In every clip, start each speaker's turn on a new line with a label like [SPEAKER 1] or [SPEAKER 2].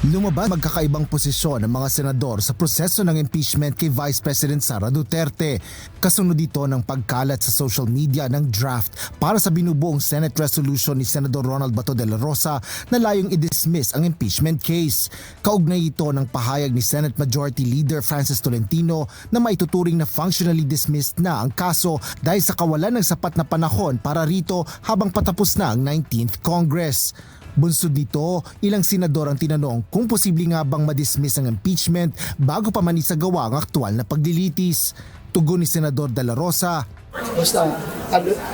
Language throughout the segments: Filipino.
[SPEAKER 1] Lumabas magkakaibang posisyon ng mga senador sa proseso ng impeachment kay Vice President Sara Duterte. Kasunod dito ng pagkalat sa social media ng draft para sa binubuong Senate resolution ni Senador Ronald Bato de la Rosa na layong i-dismiss ang impeachment case. Kaugnay ito ng pahayag ni Senate Majority Leader Francis Tolentino na maituturing na functionally dismissed na ang kaso dahil sa kawalan ng sapat na panahon para rito habang patapos na ang 19th Congress. Bunsod dito, ilang senador ang tinanong kung posible nga bang madismiss ang impeachment bago pa man isagawa ang aktual na paglilitis. Tugon ni Senador De La Rosa,
[SPEAKER 2] basta,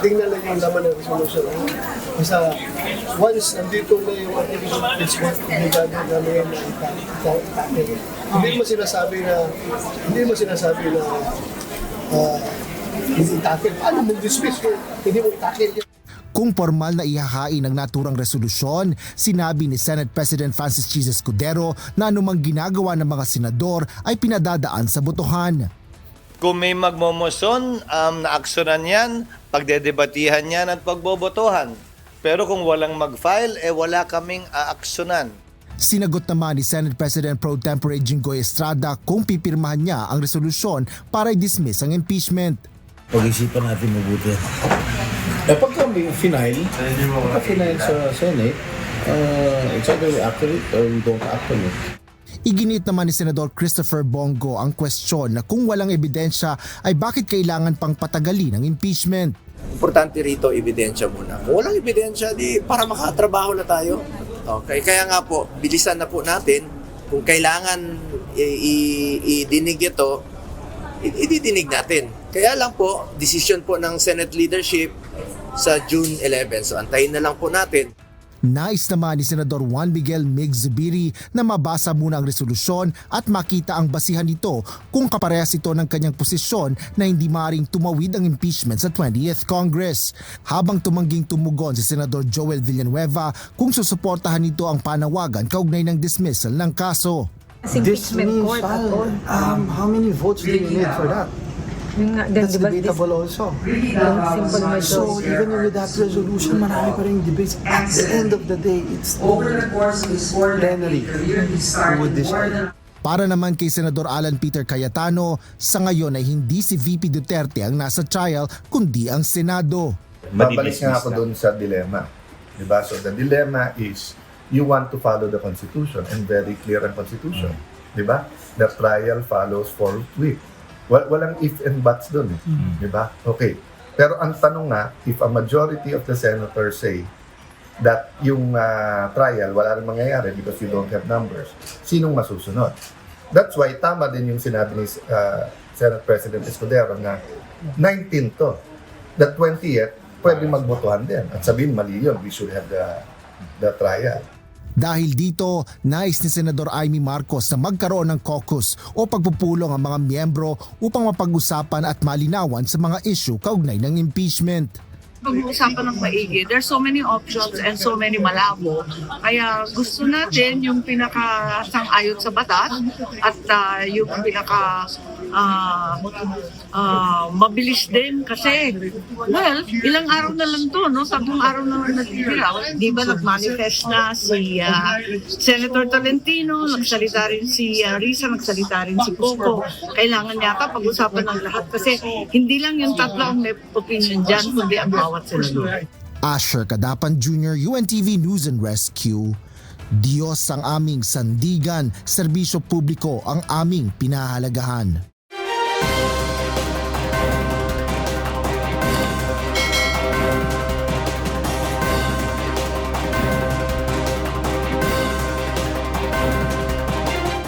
[SPEAKER 2] tingnan lang yung laman ng resolution. Basta, once nandito na yung artificial impeachment, obligado namin na itakil. Hindi mo sinasabi na hindi itakil. Paano mo dismiss yun? Hindi mo itakil yun.
[SPEAKER 1] kung formal na ihahain ang naturang resolusyon, sinabi ni Senate President Francis Chis Escudero na anumang ginagawa ng mga senador ay pinadadaan sa botohan.
[SPEAKER 3] Kung may magmomoson, na-aksyonan yan, pagdedebatihan yan at pagbobotohan. Pero kung walang mag-file, wala kaming aaksyonan.
[SPEAKER 1] Sinagot naman ni Senate President Pro Tempore Jinggoy Estrada kung pipirmahan niya ang resolusyon para i-dismiss ang impeachment.
[SPEAKER 4] Pag-isipan natin mabuti.
[SPEAKER 5] Pagka may final sa Senate, it's either we act on it or we don't act on it.
[SPEAKER 1] Iginit naman ni Senador Christopher Bongo ang kwestiyon na kung walang ebidensya ay bakit kailangan pang patagalin ang impeachment.
[SPEAKER 6] Importante rito, ebidensya muna. Kung walang ebidensya, di para makatrabaho na tayo. Okay, kaya nga po, bilisan na po natin. Kung kailangan idinig ito, ididinig natin. Kaya lang po, decision po ng Senate leadership sa June 11. So antayin na lang po natin.
[SPEAKER 1] Nais naman ni Senador Juan Miguel Mig Zubiri na mabasa muna ang resolusyon at makita ang basihan nito kung kaparehas ito ng kanyang posisyon na hindi maaaring tumawid ang impeachment sa 20th Congress. Habang tumangging tumugon si Senador Joel Villanueva kung susuportahan nito ang panawagan kaugnay ng dismissal ng kaso.
[SPEAKER 7] Impeachment court at all.
[SPEAKER 2] How many votes do you need for that? That's debatable also. So even with that resolution, marami pa rin debates. At the end of the day, it's plenary who would decide.
[SPEAKER 1] Para naman kay Senador Alan Peter Cayetano, sa ngayon ay hindi si VP Duterte ang nasa trial kundi ang Senado.
[SPEAKER 8] Babalik nga ako doon sa dilemma. Diba? So the dilemma is you want to follow the Constitution and very clear ang Constitution. Diba? The trial follows forthwith. Walang if and buts doon. Diba? Okay. Pero ang tanong nga, if a majority of the senators say that yung trial wala rin mangyayari because you don't have numbers, sinong masusunod? That's why tama din yung sinabi ni Senate President Escudero na 19 to. The 20th, pwede magbotohan din. At sabihin, mali yun, we should have the trial.
[SPEAKER 1] Dahil dito, nais ni Senador Amy Marcos na magkaroon ng caucus o pagpupulong ang mga miyembro upang mapag-usapan at malinawan sa mga issue kaugnay ng impeachment.
[SPEAKER 7] Pag-uusapan ng maigi, there's so many options and so many malabo. Kaya gusto natin yung pinaka-sang-ayon sa batas at yung pinaka mabilis din kasi, well, ilang araw na lang to, no? 10 araw na lang natitira. Di ba nag-manifest na si Senator Tolentino, nagsalita rin si Risa, nagsalita rin si Coco. Kailangan yata pag-usapan ng lahat kasi hindi lang yung tatlo ang may opinion dyan, kundi ang bawat senador.
[SPEAKER 1] Asher Cadapan Jr., UNTV News and Rescue. Diyos ang aming sandigan, serbisyo publiko ang aming pinahahalagahan.